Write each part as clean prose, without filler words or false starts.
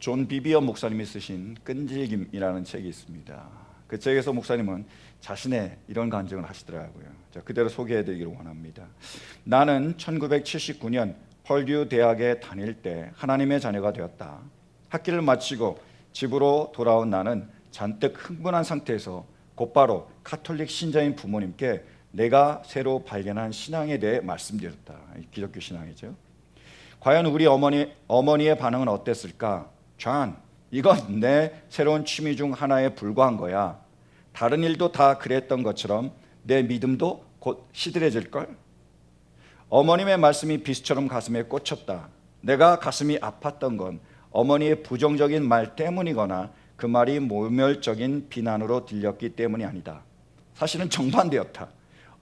존 비비어 목사님이 쓰신 끈질김이라는 책이 있습니다. 그 책에서 목사님은 자신의 이런 간증을 하시더라고요. 자, 그대로 소개해드리기를 원합니다. 나는 1979년 펄듀 대학에 다닐 때 하나님의 자녀가 되었다. 학기를 마치고 집으로 돌아온 나는 잔뜩 흥분한 상태에서 곧바로 카톨릭 신자인 부모님께 내가 새로 발견한 신앙에 대해 말씀드렸다. 기독교 신앙이죠. 과연 우리 어머니의 반응은 어땠을까? 존, 이건 내 새로운 취미 중 하나에 불과한 거야. 다른 일도 다 그랬던 것처럼 내 믿음도 곧 시들해질걸? 어머님의 말씀이 비수처럼 가슴에 꽂혔다. 내가 가슴이 아팠던 건 어머니의 부정적인 말 때문이거나 그 말이 모멸적인 비난으로 들렸기 때문이 아니다. 사실은 정반대였다.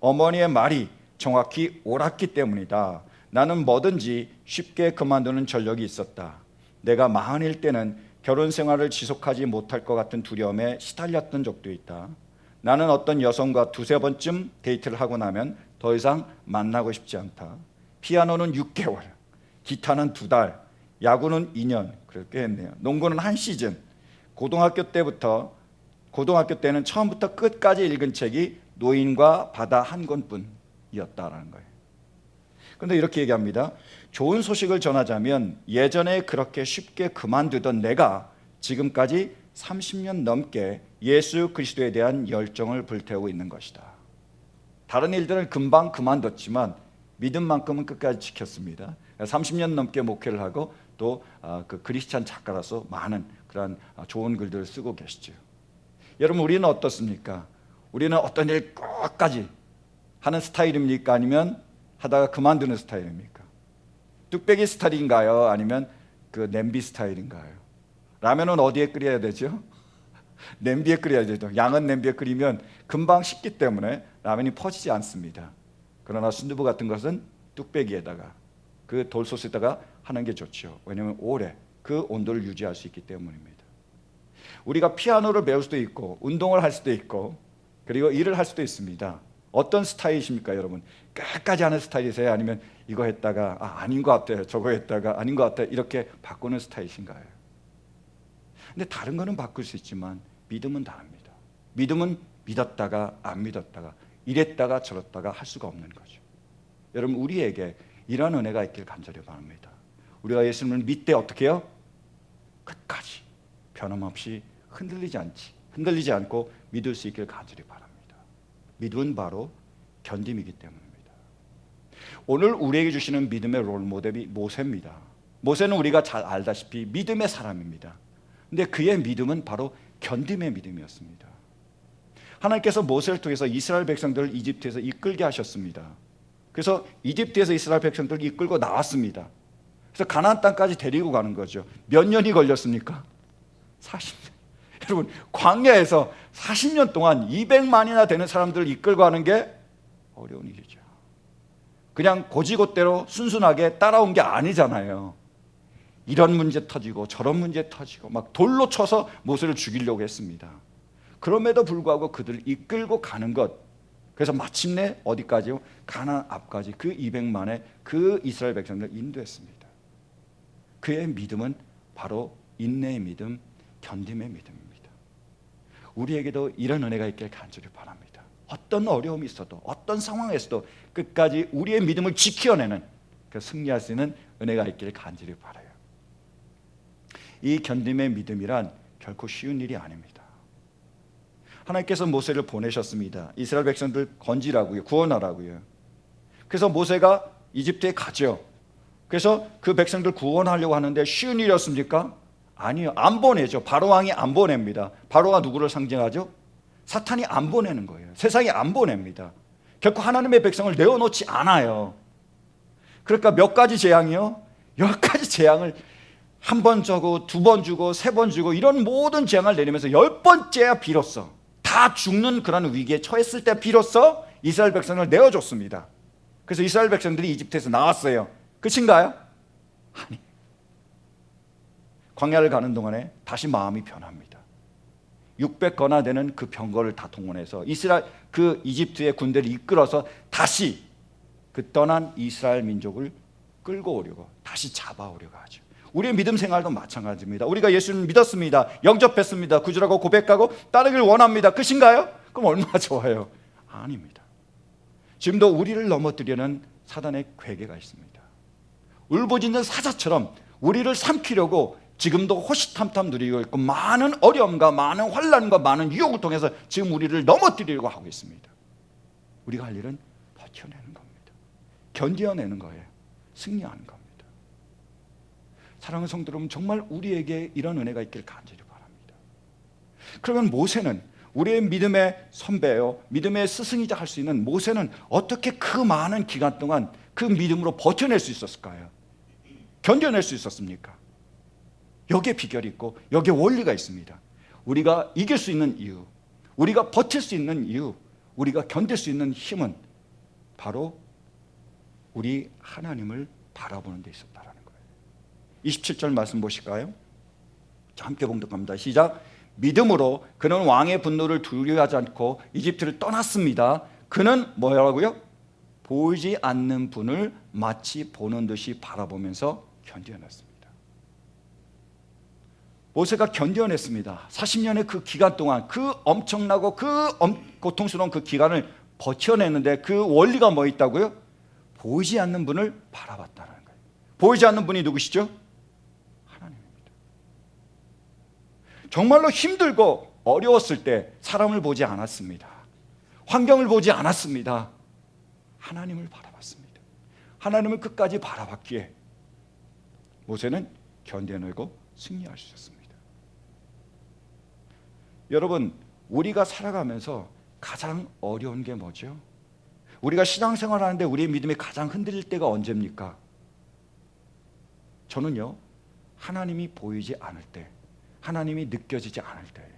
어머니의 말이 정확히 옳았기 때문이다. 나는 뭐든지 쉽게 그만두는 전력이 있었다. 내가 마흔일 때는 결혼 생활을 지속하지 못할 것 같은 두려움에 시달렸던 적도 있다. 나는 어떤 여성과 두세 번쯤 데이트를 하고 나면 더 이상 만나고 싶지 않다. 피아노는 6개월, 기타는 2달, 야구는 2년, 그렇게 했네요. 농구는 1시즌. 고등학교 때는 처음부터 끝까지 읽은 책이 노인과 바다 한 권뿐이었다라는 거예요. 그런데 이렇게 얘기합니다. 좋은 소식을 전하자면 예전에 그렇게 쉽게 그만두던 내가 지금까지 30년 넘게 예수 그리스도에 대한 열정을 불태우고 있는 것이다. 다른 일들은 금방 그만뒀지만 믿음만큼은 끝까지 지켰습니다. 30년 넘게 목회를 하고 또 그 크리스찬 작가로서 많은 그런 좋은 글들을 쓰고 계시죠. 여러분, 우리는 어떻습니까? 우리는 어떤 일 끝까지 하는 스타일입니까? 아니면 하다가 그만두는 스타일입니까? 뚝배기 스타일인가요? 아니면 그 냄비 스타일인가요? 라면은 어디에 끓여야 되죠? 냄비에 끓여야 되죠. 양은 냄비에 끓이면 금방 식기 때문에 라면이 퍼지지 않습니다. 그러나 순두부 같은 것은 뚝배기에다가 그 돌솥에다가 하는 게 좋죠. 왜냐하면 오래 그 온도를 유지할 수 있기 때문입니다. 우리가 피아노를 배울 수도 있고 운동을 할 수도 있고 그리고 일을 할 수도 있습니다. 어떤 스타일이십니까, 여러분? 끝까지 하는 스타일이세요? 아니면 이거 했다가 아닌 것 같아요, 저거 했다가 아닌 것 같아요, 이렇게 바꾸는 스타일이신가요? 근데 다른 거는 바꿀 수 있지만 믿음은 다릅니다. 믿음은 믿었다가 안 믿었다가 이랬다가 저랬다가 할 수가 없는 거죠. 여러분, 우리에게 이런 은혜가 있길 간절히 바랍니다. 우리가 예수님을 믿되 어떻게 해요? 끝까지 변함없이 흔들리지 않고 믿을 수 있길 간절히 바랍니다. 믿음은 바로 견딤이기 때문입니다. 오늘 우리에게 주시는 믿음의 롤모델이 모세입니다. 모세는 우리가 잘 알다시피 믿음의 사람입니다. 근데 그의 믿음은 바로 견딤의 믿음이었습니다. 하나님께서 모세를 통해서 이스라엘 백성들을 이집트에서 이끌게 하셨습니다. 그래서 이집트에서 이스라엘 백성들을 이끌고 나왔습니다. 그래서 가나안 땅까지 데리고 가는 거죠. 몇 년이 걸렸습니까? 40년. 여러분, 광야에서 40년 동안 200만이나 되는 사람들을 이끌고 가는 게 어려운 일이죠. 그냥 고지곳대로 순순하게 따라온 게 아니잖아요. 이런 문제 터지고 저런 문제 터지고 막 돌로 쳐서 모세를 죽이려고 했습니다. 그럼에도 불구하고 그들을 이끌고 가는 것, 그래서 마침내 어디까지요? 가나안 앞까지 그 200만의 그 이스라엘 백성들을 인도했습니다. 그의 믿음은 바로 인내의 믿음, 견딤의 믿음입니다. 우리에게도 이런 은혜가 있길 간절히 바랍니다. 어떤 어려움이 있어도 어떤 상황에서도 끝까지 우리의 믿음을 지켜내는, 그 승리할 수 있는 은혜가 있기를 간절히 바라요. 이 견딤의 믿음이란 결코 쉬운 일이 아닙니다. 하나님께서 모세를 보내셨습니다. 이스라엘 백성들 건지라고요, 구원하라고요. 그래서 모세가 이집트에 가죠. 그래서 그 백성들 구원하려고 하는데 쉬운 일이었습니까? 아니요, 안 보내죠. 바로 왕이 안 보냅니다. 바로가 누구를 상징하죠? 사탄이 안 보내는 거예요. 세상이 안 보냅니다. 결코 하나님의 백성을 내어놓지 않아요. 그러니까 몇 가지 재앙이요? 10가지 재앙을 한 번 주고 두 번 주고 세 번 주고 이런 모든 재앙을 내리면서 10번째야 비로소 다 죽는 그런 위기에 처했을 때 비로소 이스라엘 백성을 내어줬습니다. 그래서 이스라엘 백성들이 이집트에서 나왔어요. 끝인가요? 아니, 광야를 가는 동안에 다시 마음이 변합니다. 600거나 되는 그 병거를 다 동원해서 그 이집트의 군대를 이끌어서 다시 그 떠난 이스라엘 민족을 끌고 오려고, 다시 잡아오려고 하죠. 우리의 믿음 생활도 마찬가지입니다. 우리가 예수를 믿었습니다. 영접했습니다. 구주라고 고백하고 따르기를 원합니다. 끝인가요? 그럼 얼마나 좋아요. 아닙니다. 지금도 우리를 넘어뜨리는 사단의 괴계가 있습니다. 울부짖는 사자처럼 우리를 삼키려고 지금도 호시탐탐 누리고 있고, 많은 어려움과 많은 환난과 많은 유혹을 통해서 지금 우리를 넘어뜨리려고 하고 있습니다. 우리가 할 일은 버텨내는 겁니다. 견뎌내는 거예요. 승리하는 겁니다. 사랑하는 성도 여러분, 정말 우리에게 이런 은혜가 있길 간절히 바랍니다. 그러면 모세는, 우리의 믿음의 선배요, 믿음의 스승이자 할 수 있는 모세는 어떻게 그 많은 기간 동안 그 믿음으로 버텨낼 수 있었을까요? 견뎌낼 수 있었습니까? 여기에 비결이 있고 여기에 원리가 있습니다. 우리가 이길 수 있는 이유, 우리가 버틸 수 있는 이유, 우리가 견딜 수 있는 힘은 바로 우리 하나님을 바라보는 데 있었다라는 거예요. 27절 말씀 보실까요? 자, 함께 봉독합니다. 시작. 믿음으로 그는 왕의 분노를 두려워하지 않고 이집트를 떠났습니다. 그는 뭐라고요? 보이지 않는 분을 마치 보는 듯이 바라보면서 견뎌냈습니다. 모세가 견뎌냈습니다. 40년의 그 기간 동안, 그 엄청나고 그 고통스러운 그 기간을 버텨냈는데, 그 원리가 뭐 있다고요? 보이지 않는 분을 바라봤다는 거예요. 보이지 않는 분이 누구시죠? 하나님입니다. 정말로 힘들고 어려웠을 때 사람을 보지 않았습니다. 환경을 보지 않았습니다. 하나님을 바라봤습니다. 하나님을 끝까지 바라봤기에 모세는 견뎌내고 승리할 수 있었습니다. 여러분, 우리가 살아가면서 가장 어려운 게 뭐죠? 우리가 신앙생활 하는데 우리의 믿음이 가장 흔들릴 때가 언제입니까? 저는요, 하나님이 보이지 않을 때, 하나님이 느껴지지 않을 때예요.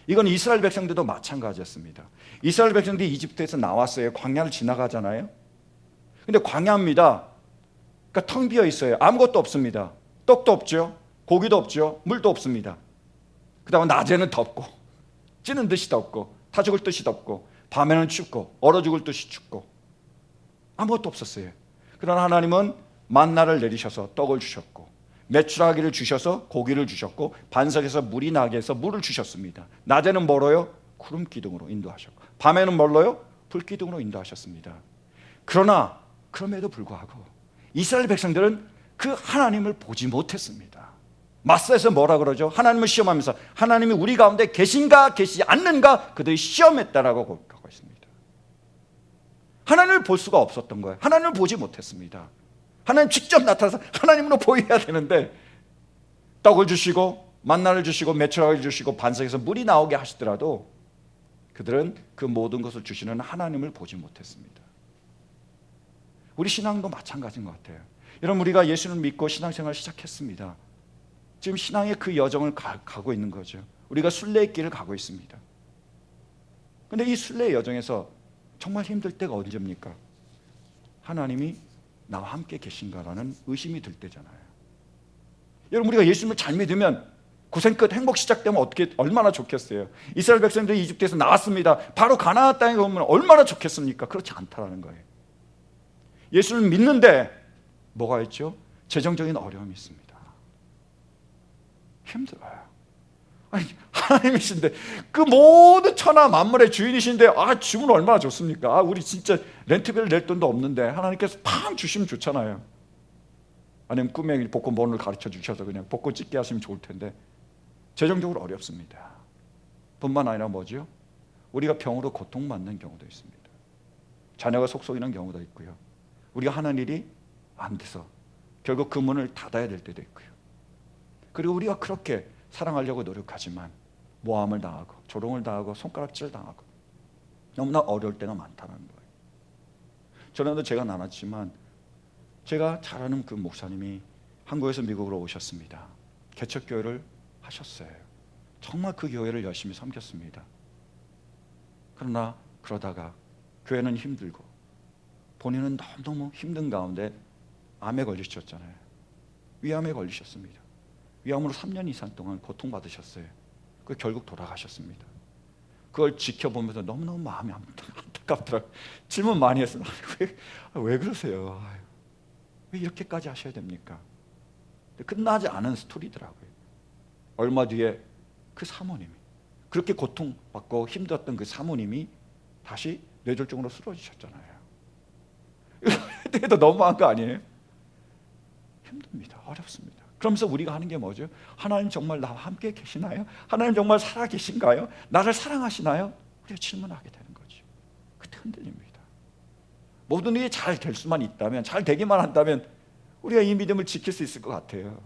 이건 이스라엘 백성들도 마찬가지였습니다. 이스라엘 백성들이 이집트에서 나왔어요. 광야를 지나가잖아요. 근데 광야입니다. 그러니까 텅 비어 있어요. 아무것도 없습니다. 떡도 없죠. 고기도 없죠. 물도 없습니다. 그 다음에 낮에는 덥고, 찌는 듯이 덥고, 타 죽을 듯이 덥고, 밤에는 춥고, 얼어 죽을 듯이 춥고, 아무것도 없었어요. 그러나 하나님은 만나를 내리셔서 떡을 주셨고, 메추라기를 주셔서 고기를 주셨고, 반석에서 물이 나게 해서 물을 주셨습니다. 낮에는 멀어요? 구름 기둥으로 인도하셨고, 밤에는 멀어요? 불 기둥으로 인도하셨습니다. 그러나 그럼에도 불구하고 이스라엘 백성들은 그 하나님을 보지 못했습니다. 마사에서 뭐라 그러죠? 하나님을 시험하면서 하나님이 우리 가운데 계신가 계시지 않는가 그들이 시험했다라고 고백하고 있습니다. 하나님을 볼 수가 없었던 거예요. 하나님을 보지 못했습니다. 하나님 직접 나타나서 하나님으로 보여야 되는데, 떡을 주시고 만나를 주시고 메추라기를 주시고 반석에서 물이 나오게 하시더라도 그들은 그 모든 것을 주시는 하나님을 보지 못했습니다. 우리 신앙도 마찬가지인 것 같아요. 여러분, 우리가 예수를 믿고 신앙생활을 시작했습니다. 지금 신앙의 그 여정을 가고 있는 거죠. 우리가 순례의 길을 가고 있습니다. 그런데 이 순례의 여정에서 정말 힘들 때가 언제입니까? 하나님이 나와 함께 계신가라는 의심이 들 때잖아요. 여러분, 우리가 예수님을 잘 믿으면 고생 끝 행복 시작되면 얼마나 좋겠어요. 이스라엘 백성들이 이집트에서 나왔습니다. 바로 가나안 땅에 오면 얼마나 좋겠습니까? 그렇지 않다라는 거예요. 예수를 믿는데 뭐가 있죠? 재정적인 어려움이 있습니다. 힘들어요. 아니, 하나님이신데, 그 모든 천하 만물의 주인이신데, 주면 얼마나 좋습니까? 우리 진짜 렌트비를 낼 돈도 없는데 하나님께서 팡 주시면 좋잖아요. 아니면 꿈에 복권번호를 가르쳐 주셔서 그냥 복권 찍게 하시면 좋을 텐데 재정적으로 어렵습니다. 뿐만 아니라 뭐죠? 우리가 병으로 고통받는 경우도 있습니다. 자녀가 속썩이는 경우도 있고요. 우리가 하는 일이 안 돼서 결국 그 문을 닫아야 될 때도 있고요. 그리고 우리가 그렇게 사랑하려고 노력하지만 모함을 당하고 조롱을 당하고 손가락질 당하고 너무나 어려울 때가 많다는 거예요. 전에도 제가 나눴지만 제가 잘 아는 그 목사님이 한국에서 미국으로 오셨습니다. 개척교회를 하셨어요. 정말 그 교회를 열심히 섬겼습니다. 그러나 그러다가 교회는 힘들고 본인은 너무너무 힘든 가운데 암에 걸리셨잖아요. 위암에 걸리셨습니다. 위암으로 3년 이상 동안 고통받으셨어요. 그 결국 돌아가셨습니다. 그걸 지켜보면서 너무너무 마음이 안타깝더라고요. 질문 많이 했어요. 왜 그러세요? 왜 이렇게까지 하셔야 됩니까? 끝나지 않은 스토리더라고요. 얼마 뒤에 그 사모님이, 그렇게 고통받고 힘들었던 그 사모님이 다시 뇌졸중으로 쓰러지셨잖아요. 이거 너무한 거 아니에요? 힘듭니다. 어렵습니다. 그러면서 우리가 하는 게 뭐죠? 하나님 정말 나와 함께 계시나요? 하나님 정말 살아 계신가요? 나를 사랑하시나요? 우리가 질문하게 되는 거죠. 그때 흔들립니다. 모든 일이 잘 될 수만 있다면, 잘 되기만 한다면 우리가 이 믿음을 지킬 수 있을 것 같아요.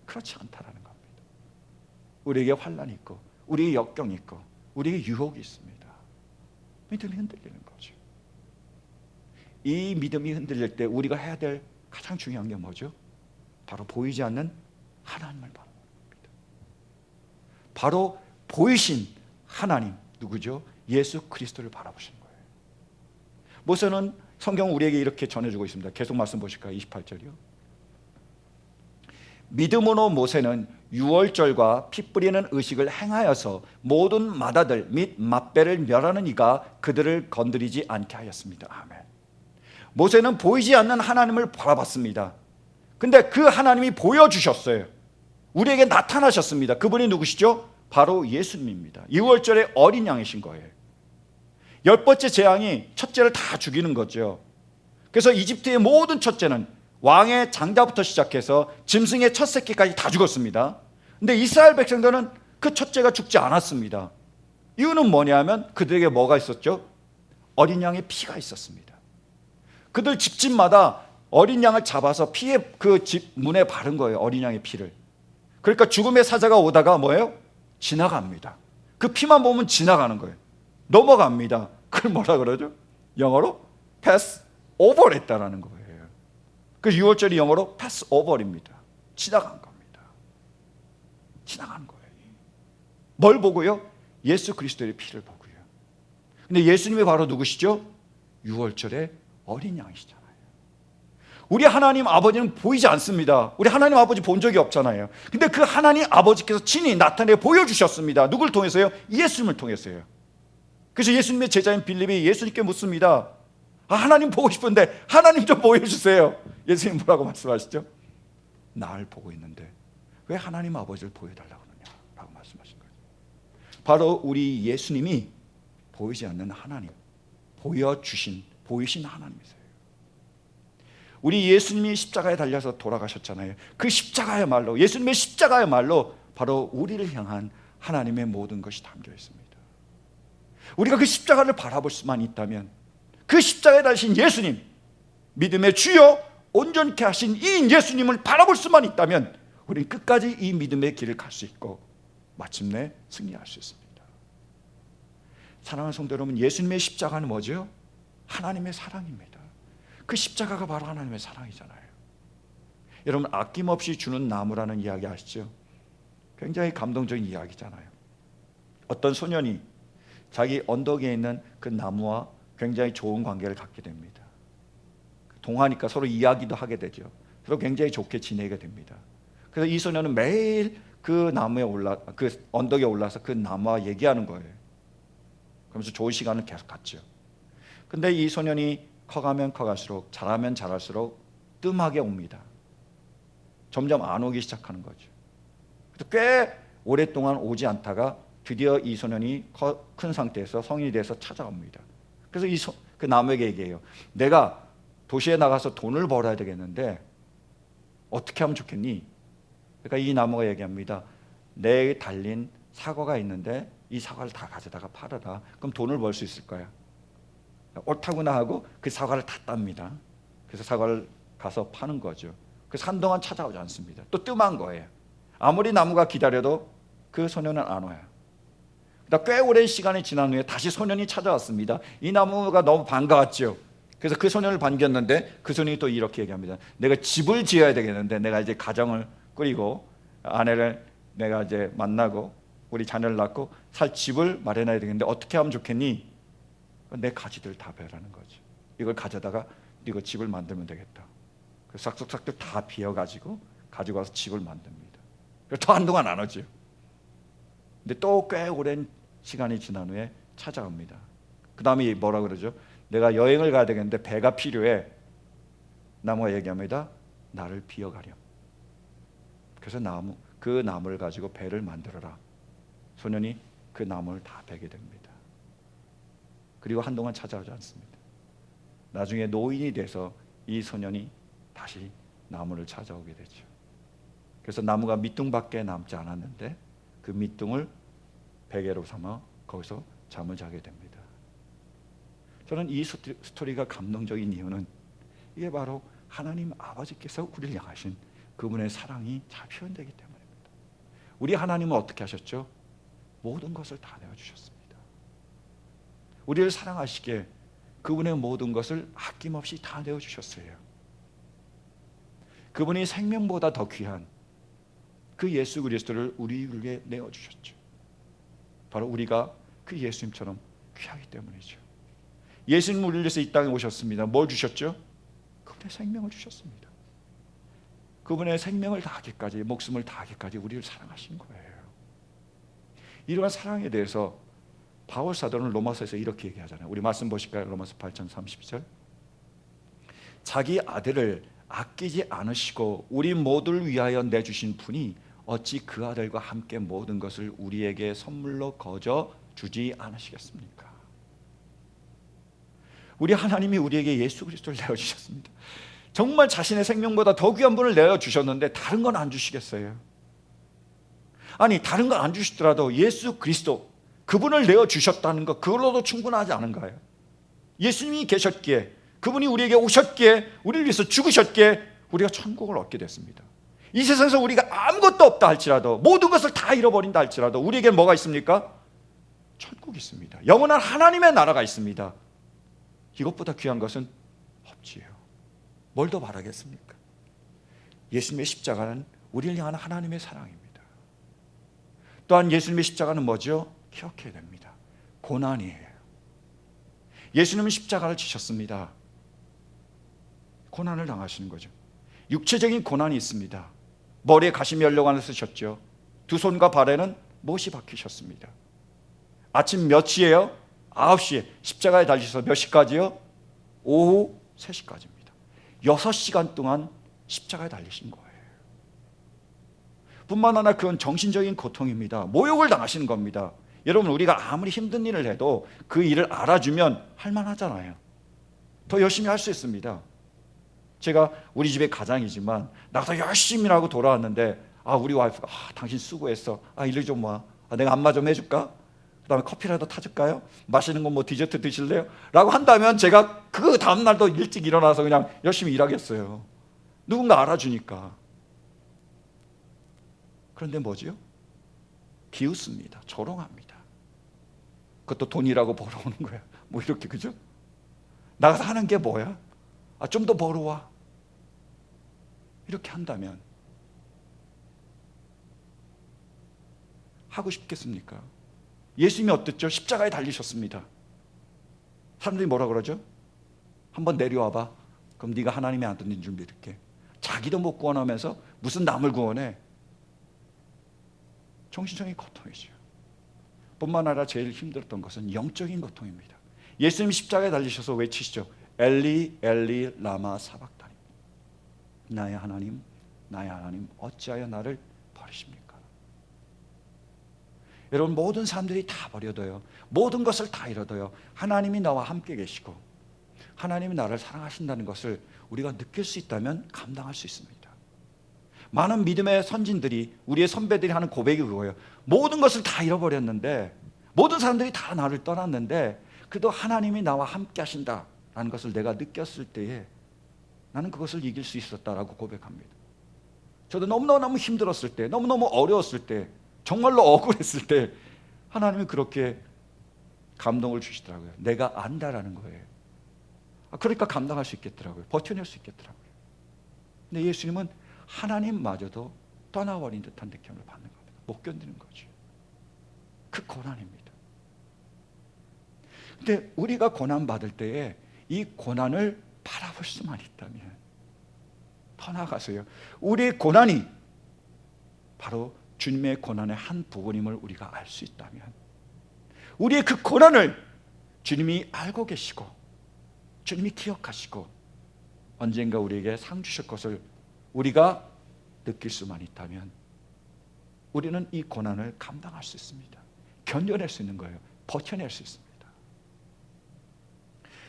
그렇지 않다라는 겁니다. 우리에게 환난이 있고, 우리에게 역경이 있고, 우리에게 유혹이 있습니다. 믿음이 흔들리는 거죠. 이 믿음이 흔들릴 때 우리가 해야 될 가장 중요한 게 뭐죠? 바로 보이지 않는 하나님을 바라봅니다. 바로 보이신 하나님, 누구죠? 예수 그리스도를 바라보시는 거예요. 모세는 성경 우리에게 이렇게 전해주고 있습니다. 계속 말씀 보실까요? 28절이요. 믿음으로 모세는 유월절과 피 뿌리는 의식을 행하여서 모든 마다들 및 맏배를 멸하는 이가 그들을 건드리지 않게 하였습니다. 아멘. 모세는 보이지 않는 하나님을 바라봤습니다. 근데 그 하나님이 보여주셨어요. 우리에게 나타나셨습니다. 그분이 누구시죠? 바로 예수님입니다. 유월절의 어린 양이신 거예요. 10번째 재앙이 첫째를 다 죽이는 거죠. 그래서 이집트의 모든 첫째는 왕의 장자부터 시작해서 짐승의 첫 새끼까지 다 죽었습니다. 근데 이스라엘 백성들은 그 첫째가 죽지 않았습니다. 이유는 뭐냐면 그들에게 뭐가 있었죠? 어린 양의 피가 있었습니다. 그들 집집마다 어린 양을 잡아서 피에 그 집 문에 바른 거예요. 어린 양의 피를. 그러니까 죽음의 사자가 오다가 뭐예요? 지나갑니다. 그 피만 보면 지나가는 거예요. 넘어갑니다. 그걸 뭐라 그러죠? 영어로 pass over 했다라는 거예요. 그 6월절이 영어로 pass over입니다. 지나간 겁니다. 지나간 거예요. 뭘 보고요? 예수 그리스도의 피를 보고요. 근데 예수님이 바로 누구시죠? 6월절의 어린 양이시잖아요. 우리 하나님 아버지는 보이지 않습니다. 우리 하나님 아버지 본 적이 없잖아요. 근데 그 하나님 아버지께서 친히 나타내 보여주셨습니다. 누굴 통해서요? 예수님을 통해서요. 그래서 예수님의 제자인 빌립이 예수님께 묻습니다. 하나님 보고 싶은데 하나님 좀 보여주세요. 예수님 뭐라고 말씀하시죠? 날 보고 있는데 왜 하나님 아버지를 보여달라고 그러냐 라고 말씀하신 거예요. 바로 우리 예수님이 보이지 않는 하나님, 보이신 하나님이세요. 우리 예수님이 십자가에 달려서 돌아가셨잖아요. 그 십자가야말로, 예수님의 십자가야말로 바로 우리를 향한 하나님의 모든 것이 담겨 있습니다. 우리가 그 십자가를 바라볼 수만 있다면, 그 십자가에 달리신 예수님, 믿음의 주여 온전케 하신 이 예수님을 바라볼 수만 있다면 우리는 끝까지 이 믿음의 길을 갈 수 있고 마침내 승리할 수 있습니다. 사랑하는 성도 여러분, 예수님의 십자가는 뭐죠? 하나님의 사랑입니다. 그 십자가가 바로 하나님의 사랑이잖아요. 여러분, 아낌없이 주는 나무라는 이야기 아시죠? 굉장히 감동적인 이야기잖아요. 어떤 소년이 자기 언덕에 있는 그 나무와 굉장히 좋은 관계를 갖게 됩니다. 동하니까 서로 이야기도 하게 되죠. 서로 굉장히 좋게 지내게 됩니다. 그래서 이 소년은 매일 그 언덕에 올라서 그 나무와 얘기하는 거예요. 그러면서 좋은 시간을 계속 갖죠. 근데 이 소년이 커가면 커갈수록, 자라면 자랄수록 뜸하게 옵니다. 점점 안 오기 시작하는 거죠. 꽤 오랫동안 오지 않다가 드디어 이 소년이 큰 상태에서 성인이 돼서 찾아옵니다. 그래서 그 나무에게 얘기해요. 내가 도시에 나가서 돈을 벌어야 되겠는데 어떻게 하면 좋겠니? 그러니까 이 나무가 얘기합니다. 내 달린 사과가 있는데 이 사과를 다 가져다가 팔아라. 그럼 돈을 벌 수 있을 거야. 옳다구나 하고 그 사과를 다 땁니다. 그래서 사과를 가서 파는 거죠. 그래서 한동안 찾아오지 않습니다. 또 뜸한 거예요. 아무리 나무가 기다려도 그 소년은 안 와요. 꽤 오랜 시간이 지난 후에 다시 소년이 찾아왔습니다. 이 나무가 너무 반가웠죠. 그래서 그 소년을 반겼는데 그 소년이 또 이렇게 얘기합니다. 내가 집을 지어야 되겠는데, 내가 이제 가정을 꾸리고 아내를 내가 이제 만나고 우리 자녀를 낳고 살 집을 마련해야 되겠는데 어떻게 하면 좋겠니? 내 가지들 다 베라는 거죠. 이걸 가져다가 이거 집을 만들면 되겠다. 그래서 싹둑싹둑 다 비워가지고 가지고 와서 집을 만듭니다. 더 한동안 안 오죠. 근데 또 꽤 오랜 시간이 지난 후에 찾아옵니다. 그 다음에 뭐라 그러죠? 내가 여행을 가야 되겠는데 배가 필요해. 나무가 얘기합니다. 나를 비워가렴. 그래서 그 나무를 가지고 배를 만들어라. 소년이 그 나무를 다 베게 됩니다. 그리고 한동안 찾아오지 않습니다. 나중에 노인이 돼서 이 소년이 다시 나무를 찾아오게 되죠. 그래서 나무가 밑둥밖에 남지 않았는데 그 밑둥을 베개로 삼아 거기서 잠을 자게 됩니다. 저는 이 스토리가 감동적인 이유는 이게 바로 하나님 아버지께서 우리를 향하신 그분의 사랑이 잘 표현되기 때문입니다. 우리 하나님은 어떻게 하셨죠? 모든 것을 다 내어주셨습니다. 우리를 사랑하시기에 그분의 모든 것을 아낌없이 다 내어주셨어요. 그분이 생명보다 더 귀한 그 예수 그리스도를 우리에게 내어주셨죠. 바로 우리가 그 예수님처럼 귀하기 때문이죠. 예수님 우리를 위해서 이 땅에 오셨습니다. 뭘 주셨죠? 그분의 생명을 주셨습니다. 그분의 생명을 다하기까지, 목숨을 다하기까지 우리를 사랑하신 거예요. 이러한 사랑에 대해서 바울 사도는 로마서에서 이렇게 얘기하잖아요. 우리 말씀 보실까요? 로마서 8장 32절. 자기 아들을 아끼지 않으시고 우리 모두를 위하여 내주신 분이 어찌 그 아들과 함께 모든 것을 우리에게 선물로 거저 주지 않으시겠습니까? 우리 하나님이 우리에게 예수 그리스도를 내어주셨습니다. 정말 자신의 생명보다 더 귀한 분을 내어주셨는데 다른 건 안 주시겠어요? 아니, 다른 건 안 주시더라도 예수 그리스도 그분을 내어주셨다는 것, 그걸로도 충분하지 않은가요? 예수님이 계셨기에, 그분이 우리에게 오셨기에, 우리를 위해서 죽으셨기에 우리가 천국을 얻게 됐습니다. 이 세상에서 우리가 아무것도 없다 할지라도, 모든 것을 다 잃어버린다 할지라도 우리에게 뭐가 있습니까? 천국이 있습니다. 영원한 하나님의 나라가 있습니다. 이것보다 귀한 것은 없지요. 뭘 더 바라겠습니까? 예수님의 십자가는 우리를 향한 하나님의 사랑입니다. 또한 예수님의 십자가는 뭐죠? 기억해야 됩니다. 고난이에요. 예수님은 십자가를 지셨습니다. 고난을 당하시는 거죠. 육체적인 고난이 있습니다. 머리에 가시면류관을 쓰셨죠. 두 손과 발에는 못이 박히셨습니다. 아침 몇 시에요? 9시에 십자가에 달리셔서 몇 시까지요? 오후 3시까지입니다. 6시간 동안 십자가에 달리신 거예요. 뿐만 아니라 그건 정신적인 고통입니다. 모욕을 당하시는 겁니다. 여러분, 우리가 아무리 힘든 일을 해도 그 일을 알아주면 할만하잖아요. 더 열심히 할 수 있습니다. 제가 우리 집의 가장이지만 나가서 열심히 하고 돌아왔는데 우리 와이프가 당신 수고했어. 이리 좀 와. 내가 안마 좀 해줄까? 그 다음에 커피라도 타줄까요? 마시는 건 뭐 디저트 드실래요? 라고 한다면 제가 그 다음날도 일찍 일어나서 그냥 열심히 일하겠어요. 누군가 알아주니까. 그런데 뭐지요? 비웃습니다. 조롱합니다. 그것도 돈이라고 벌어오는 거야. 뭐 이렇게, 그죠? 나가서 하는 게 뭐야? 좀 더 벌어와. 이렇게 한다면 하고 싶겠습니까? 예수님이 어땠죠? 십자가에 달리셨습니다. 사람들이 뭐라 그러죠? 한번 내려와봐. 그럼 네가 하나님의 아들인 줄 믿을게. 자기도 못 구원하면서 무슨 남을 구원해? 정신적인 고통이죠. 뿐만 아니라 제일 힘들었던 것은 영적인 고통입니다. 예수님이 십자가에 달리셔서 외치시죠. 엘리 엘리 라마 사박다니. 나의 하나님, 나의 하나님, 어찌하여 나를 버리십니까? 여러분, 모든 사람들이 다 버려둬요. 모든 것을 다 잃어둬요. 하나님이 나와 함께 계시고 하나님이 나를 사랑하신다는 것을 우리가 느낄 수 있다면 감당할 수 있습니다. 많은 믿음의 선진들이, 우리의 선배들이 하는 고백이 그거예요. 모든 것을 다 잃어버렸는데, 모든 사람들이 다 나를 떠났는데 그래도 하나님이 나와 함께 하신다라는 것을 내가 느꼈을 때에 나는 그것을 이길 수 있었다라고 고백합니다. 저도 너무너무 힘들었을 때, 너무너무 어려웠을 때, 정말로 억울했을 때 하나님이 그렇게 감동을 주시더라고요. 내가 안다라는 거예요. 그러니까 감당할 수 있겠더라고요. 버텨낼 수 있겠더라고요. 근데 예수님은 하나님마저도 떠나버린 듯한 느낌을 받는 겁니다. 못 견디는 거죠. 그 고난입니다. 근데 우리가 고난받을 때에 이 고난을 바라볼 수만 있다면, 더 나아가서요, 우리의 고난이 바로 주님의 고난의 한 부분임을 우리가 알 수 있다면, 우리의 그 고난을 주님이 알고 계시고 주님이 기억하시고 언젠가 우리에게 상 주실 것을 우리가 느낄 수만 있다면 우리는 이 고난을 감당할 수 있습니다. 견뎌낼 수 있는 거예요. 버텨낼 수 있습니다.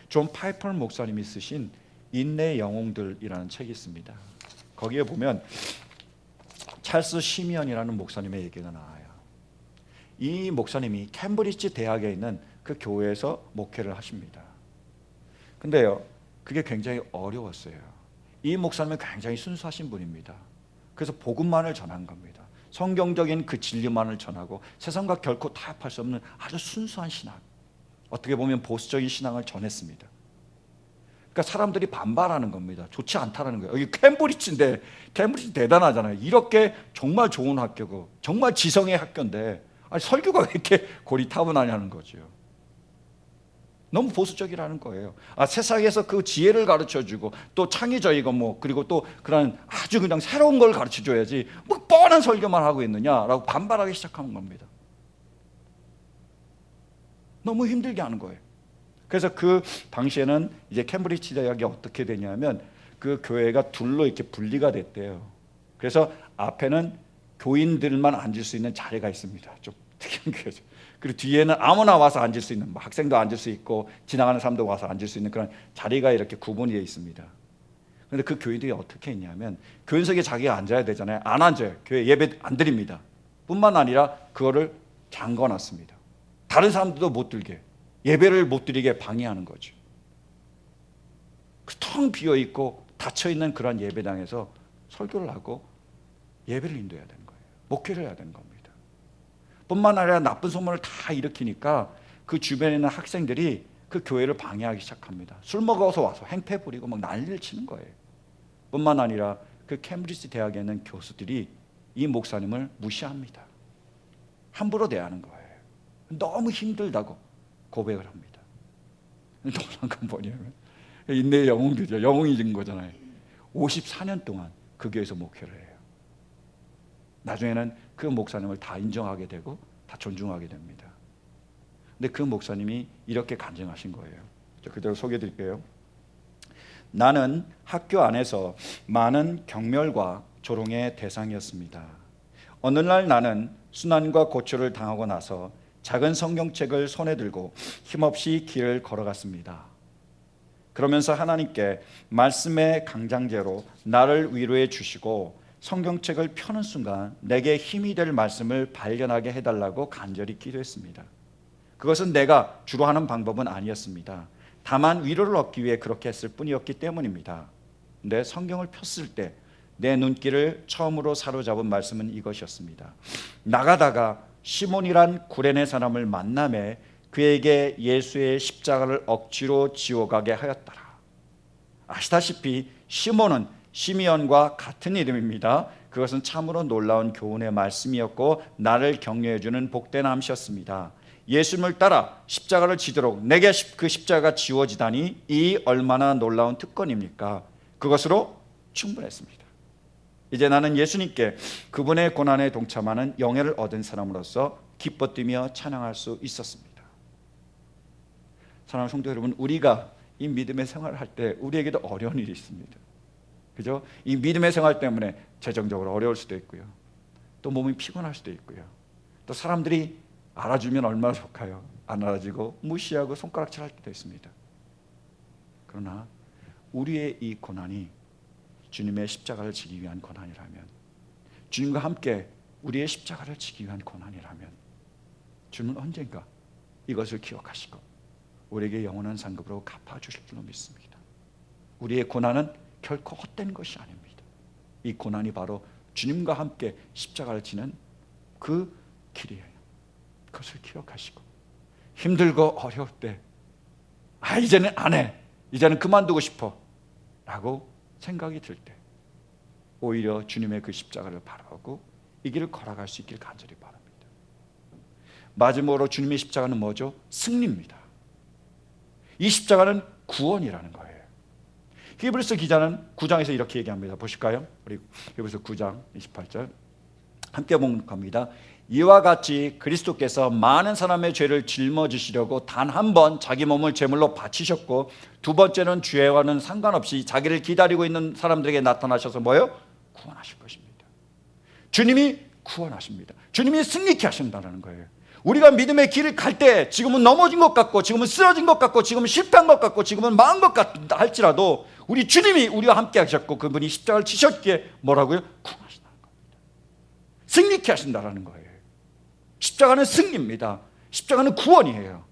존 파이퍼 목사님이 쓰신 인내의 영웅들이라는 책이 있습니다. 거기에 보면 찰스 시미언이라는 목사님의 얘기가 나와요. 이 목사님이 캠브리지 대학에 있는 그 교회에서 목회를 하십니다. 근데요, 그게 굉장히 어려웠어요. 이 목사님은 굉장히 순수하신 분입니다. 그래서 복음만을 전한 겁니다. 성경적인 그 진리만을 전하고 세상과 결코 타협할 수 없는 아주 순수한 신앙, 어떻게 보면 보수적인 신앙을 전했습니다. 그러니까 사람들이 반발하는 겁니다. 좋지 않다라는 거예요. 여기 캠브리지인데, 캠브리지 대단하잖아요. 이렇게 정말 좋은 학교고 정말 지성의 학교인데 아니, 설교가 왜 이렇게 고리타분하냐는 거죠. 너무 보수적이라는 거예요. 세상에서 그 지혜를 가르쳐주고 또 창의적이고 그리고 또 그런 아주 그냥 새로운 걸 가르쳐줘야지 뻔한 설교만 하고 있느냐라고 반발하기 시작하는 겁니다. 너무 힘들게 하는 거예요. 그래서 그 당시에는 이제 캠브리지 대학이 어떻게 되냐면 그 교회가 둘로 이렇게 분리가 됐대요. 그래서 앞에는 교인들만 앉을 수 있는 자리가 있습니다. 좀 특이한 교회죠. 그리고 뒤에는 아무나 와서 앉을 수 있는, 학생도 앉을 수 있고 지나가는 사람도 와서 앉을 수 있는 그런 자리가 이렇게 구분이 되어 있습니다. 그런데 그 교인들이 어떻게 했냐면 교인석에 자기가 앉아야 되잖아요. 안 앉아요. 교회 예배 안 드립니다. 뿐만 아니라 그거를 잠궈놨습니다. 다른 사람들도 못 들게, 예배를 못 드리게 방해하는 거죠. 텅 비어 있고 닫혀 있는 그런 예배당에서 설교를 하고 예배를 인도해야 되는 거예요. 목회를 해야 되는 겁니다. 뿐만 아니라 나쁜 소문을 다 일으키니까 그 주변에 있는 학생들이 그 교회를 방해하기 시작합니다. 술 먹어서 와서 행패 부리고 난리를 치는 거예요. 뿐만 아니라 그 캠브리지 대학에 있는 교수들이 이 목사님을 무시합니다. 함부로 대하는 거예요. 너무 힘들다고 고백을 합니다. 놀란 건 뭐냐면 인내의 영웅들이죠. 영웅이 된 거잖아요. 54년 동안 그 교회에서 목회를 해요. 나중에는 그 목사님을 다 인정하게 되고 다 존중하게 됩니다. 근데 그 목사님이 이렇게 간증하신 거예요. 그대로 소개해 드릴게요. 나는 학교 안에서 많은 경멸과 조롱의 대상이었습니다. 어느 날 나는 순환과 고초를 당하고 나서 작은 성경책을 손에 들고 힘없이 길을 걸어갔습니다. 그러면서 하나님께 말씀의 강장제로 나를 위로해 주시고 성경책을 펴는 순간 내게 힘이 될 말씀을 발견하게 해달라고 간절히 기도했습니다. 그것은 내가 주로 하는 방법은 아니었습니다. 다만 위로를 얻기 위해 그렇게 했을 뿐이었기 때문입니다. 근데 성경을 폈을 때 내 눈길을 처음으로 사로잡은 말씀은 이것이었습니다. 나가다가 시몬이란 구레네 사람을 만남에 그에게 예수의 십자가를 억지로 지워가게 하였더라. 아시다시피 시몬은 시미언과 같은 이름입니다. 그것은 참으로 놀라운 교훈의 말씀이었고 나를 격려해주는 복된 암시였습니다. 예수님을 따라 십자가를 지도록 내게 그 십자가가 지워지다니 이 얼마나 놀라운 특권입니까? 그것으로 충분했습니다. 이제 나는 예수님께 그분의 고난에 동참하는 영예를 얻은 사람으로서 기뻐 뛰며 찬양할 수 있었습니다. 사랑하는 성도 여러분, 우리가 이 믿음의 생활을 할 때 우리에게도 어려운 일이 있습니다. 그죠? 이 믿음의 생활 때문에 재정적으로 어려울 수도 있고요. 또 몸이 피곤할 수도 있고요. 또 사람들이 알아주면 얼마나 좋아요. 안 알아주고 무시하고 손가락질 할 때도 있습니다. 그러나 우리의 이 고난이 주님의 십자가를 지기 위한 고난이라면, 주님과 함께 우리의 십자가를 지기 위한 고난이라면 주님은 언젠가 이것을 기억하시고 우리에게 영원한 상급으로 갚아주실 줄로 믿습니다. 우리의 고난은 결코 헛된 것이 아닙니다. 이 고난이 바로 주님과 함께 십자가를 지는 그 길이에요. 그것을 기억하시고 힘들고 어려울 때 이제는 안 해, 이제는 그만두고 싶어 라고 생각이 들 때 오히려 주님의 그 십자가를 바라보고 이 길을 걸어갈 수 있길 간절히 바랍니다. 마지막으로 주님의 십자가는 뭐죠? 승리입니다. 이 십자가는 구원이라는 거예요. 히브리서 기자는 9장에서 이렇게 얘기합니다. 보실까요? 우리 히브리서 9장 28절 함께 봉독합니다. 이와 같이 그리스도께서 많은 사람의 죄를 짊어지시려고 단 한 번 자기 몸을 제물로 바치셨고 두 번째는 죄와는 상관없이 자기를 기다리고 있는 사람들에게 나타나셔서 뭐예요? 구원하실 것입니다. 주님이 구원하십니다. 주님이 승리케 하신다는 거예요. 우리가 믿음의 길을 갈 때 지금은 넘어진 것 같고, 지금은 쓰러진 것 같고, 지금은 실패한 것 같고, 지금은 망한 것 같다 할지라도 우리 주님이 우리와 함께 하셨고, 그분이 십자가를 지셨기에 뭐라고요? 구원하신다는 겁니다. 승리케 하신다는 거예요. 십자가는 승리입니다. 십자가는 구원이에요.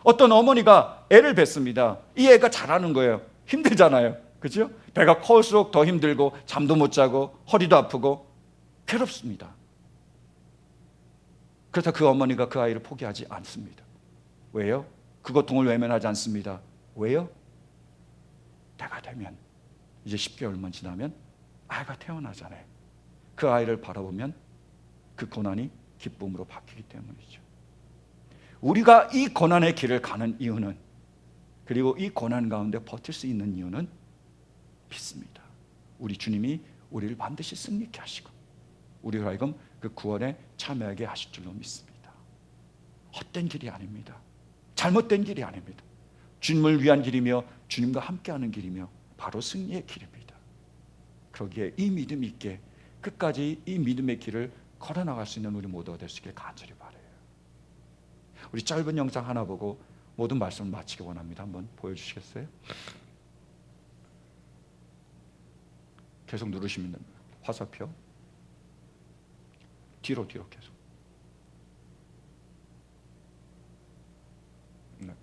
어떤 어머니가 애를 뱄습니다. 이 애가 자라는 거예요. 힘들잖아요. 그죠? 배가 커올수록 더 힘들고, 잠도 못 자고, 허리도 아프고 괴롭습니다. 그래서 그 어머니가 그 아이를 포기하지 않습니다. 왜요? 그 고통을 외면하지 않습니다. 왜요? 때가 되면, 이제 10개월만 지나면 아이가 태어나잖아요. 그 아이를 바라보면 그 고난이 기쁨으로 바뀌기 때문이죠. 우리가 이 고난의 길을 가는 이유는, 그리고 이 고난 가운데 버틸 수 있는 이유는 믿습니다. 우리 주님이 우리를 반드시 승리케 하시고, 우리가 하여금 그 구원에 참여하게 하실 줄로 믿습니다. 헛된 길이 아닙니다. 잘못된 길이 아닙니다. 주님을 위한 길이며 주님과 함께하는 길이며 바로 승리의 길입니다. 그러기에 이 믿음 있게 끝까지 이 믿음의 길을 걸어나갈 수 있는 우리 모두가 되시길 간절히 바라요. 우리 짧은 영상 하나 보고 모든 말씀을 마치기 원합니다. 한번 보여주시겠어요? 계속 누르시면 됩니다. 화살표 뒤로 계속. 네.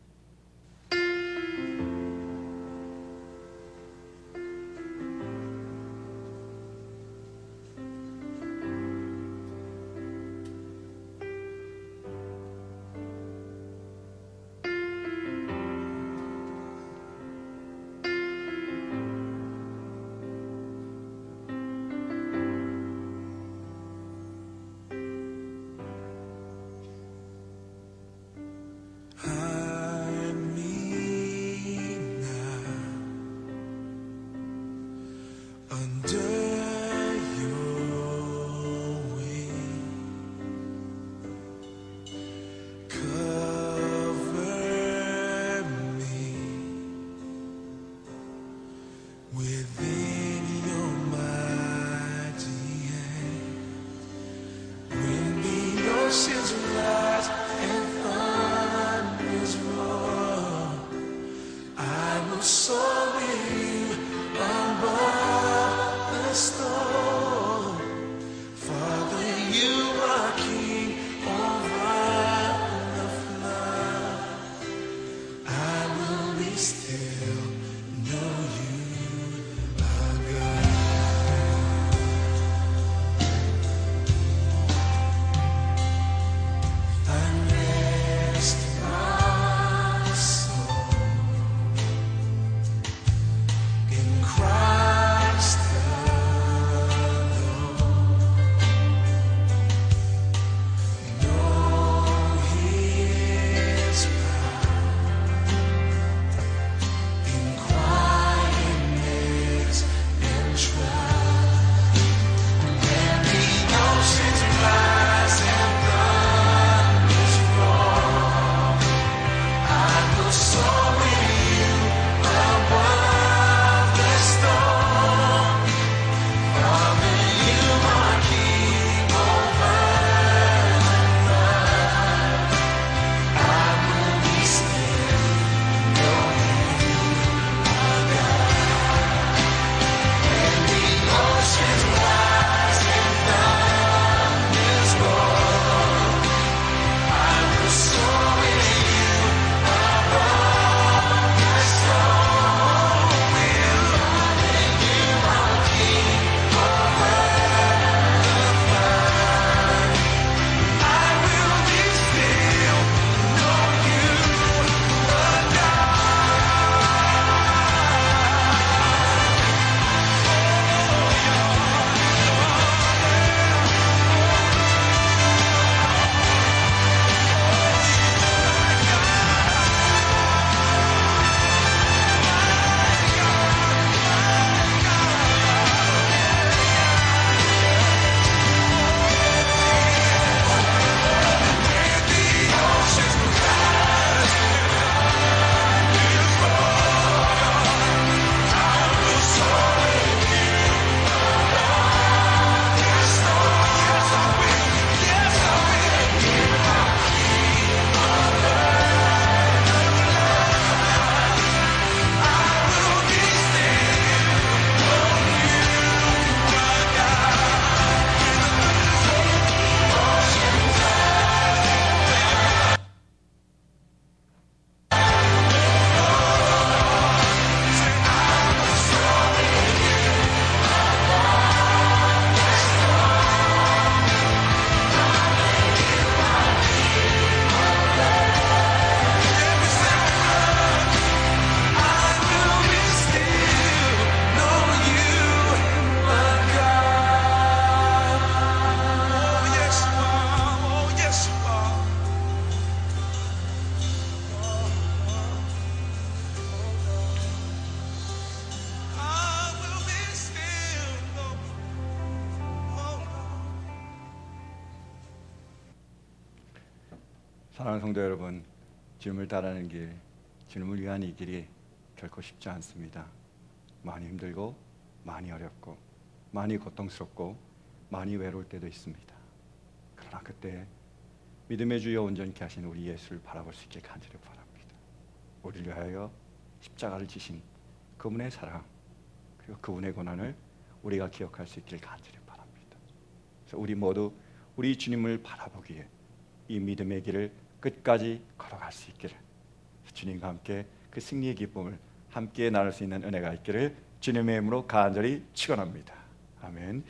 사랑하는 성도 여러분, 주님을 따르는 길, 주님을 위한 이 길이 결코 쉽지 않습니다. 많이 힘들고 많이 어렵고 많이 고통스럽고 많이 외로울 때도 있습니다. 그러나 그때 믿음의 주여 온전케 하신 우리 예수를 바라볼 수 있길 간절히 바랍니다. 우리를 위하여 십자가를 지신 그분의 사랑, 그리고 그분의 고난을 우리가 기억할 수 있길 간절히 바랍니다. 그래서 우리 모두 우리 주님을 바라보기에 이 믿음의 길을 끝까지 걸어갈 수 있기를, 주님과 함께 그 승리의 기쁨을 함께 나눌 수 있는 은혜가 있기를 주님의 이름으로 간절히 축원합니다. 아멘.